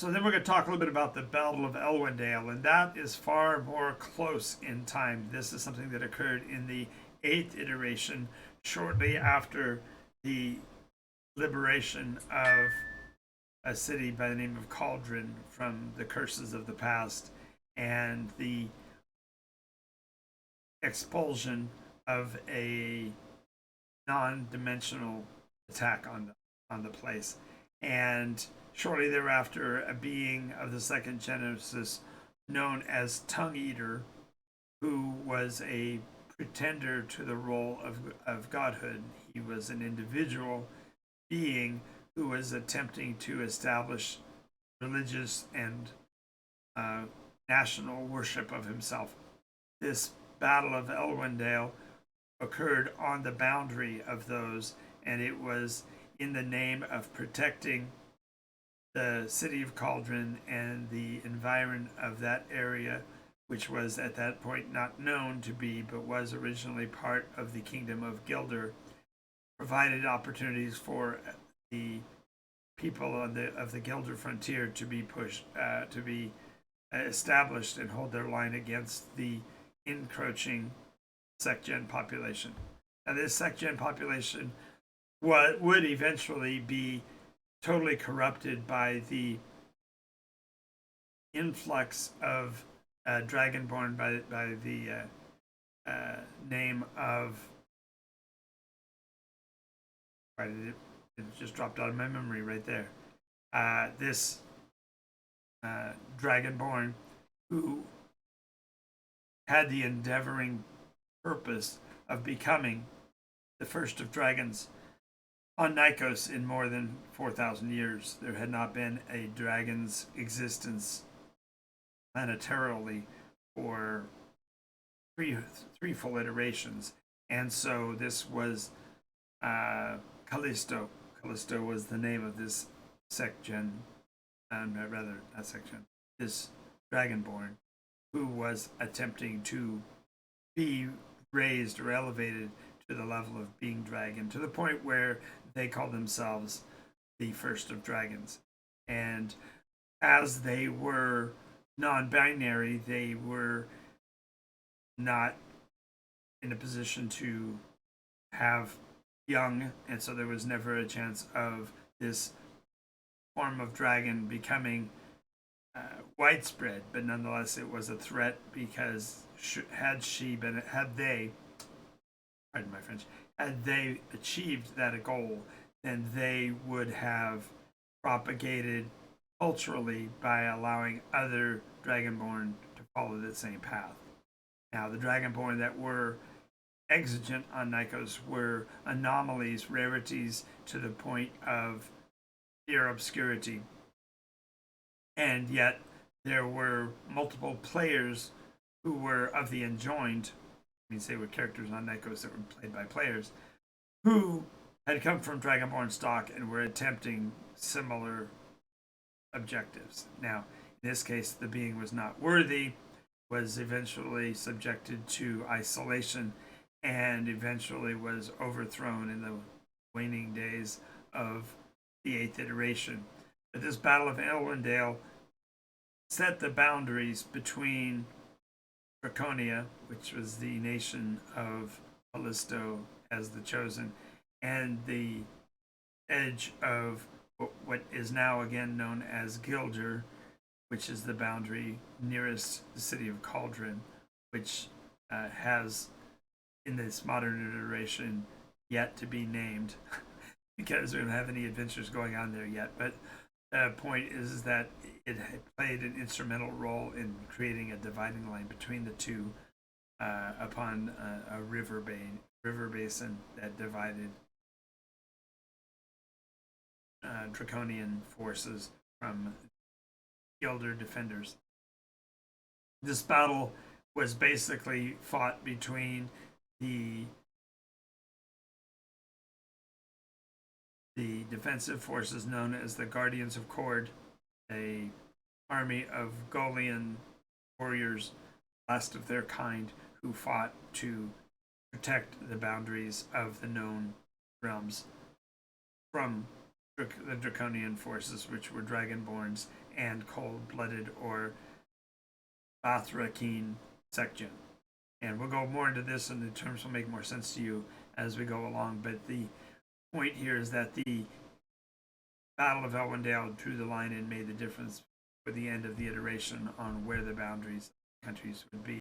So then we're going to talk a little bit about the Battle of Elwyndale, and that is far more close in time. This is something that occurred in the 8th iteration, shortly after the liberation of a city by the name of Cauldron from the curses of the past and the expulsion of a non-dimensional attack on the place. And shortly thereafter, a being of the second Genesis known as Tongue Eater, who was a pretender to the role of godhood. He was an individual being who was attempting to establish religious and national worship of himself. This Battle of Elwyndale occurred on the boundary of those, and it was in the name of protecting the city of Cauldron and the environment of that area, which was at that point not known to be, but was originally part of the kingdom of Gilder, provided opportunities for the people of the Gilder frontier to be pushed, to be established and hold their line against the encroaching sect-gen population. Now, this sect-gen population would eventually be totally corrupted by the influx of dragonborn by the name of. It just dropped out of my memory right there. This dragonborn who had the endeavoring purpose of becoming the first of dragons on Nykos in more than 4,000 years. There had not been a dragon's existence planetarily for three full iterations. And so this was Callisto. Callisto was the name of this sect-gen, rather, not sect-gen, this dragonborn who was attempting to be raised or elevated to the level of being dragon, to the point where they call themselves the first of dragons. And as they were non-binary, they were not in a position to have young, and so there was never a chance of this form of dragon becoming widespread. But nonetheless, it was a threat because had they, pardon my French, had they achieved that goal, then they would have propagated culturally by allowing other dragonborn to follow the same path. Now, the dragonborn that were exigent on Nykos were anomalies, rarities to the point of near obscurity. And yet there were multiple players who were of the enjoined, means they were characters on Nykos that were played by players, who had come from Dragonborn stock and were attempting similar objectives. Now, in this case, the being was not worthy, was eventually subjected to isolation, and eventually was overthrown in the waning days of the 8th iteration. But this Battle of Elwyndale set the boundaries between Draconia, which was the nation of Callisto as the chosen, and the edge of what is now again known as Gilder, which is the boundary nearest the city of Cauldron, which has, in this modern iteration, yet to be named because we don't have any adventures going on there yet. But the point is that it played an instrumental role in creating a dividing line between the two upon a river basin that divided Draconian forces from Gilder defenders. This battle was basically fought between the defensive forces known as the Guardians of Cord, a army of Golian warriors, last of their kind, who fought to protect the boundaries of the known realms from the Draconian forces, which were Dragonborns and cold-blooded or Bathrakeen Sekjen. And we'll go more into this, and the terms will make more sense to you as we go along. But the point here is that the Battle of Elwyndale drew the line and made the difference for the end of the iteration on where the boundaries of countries would be.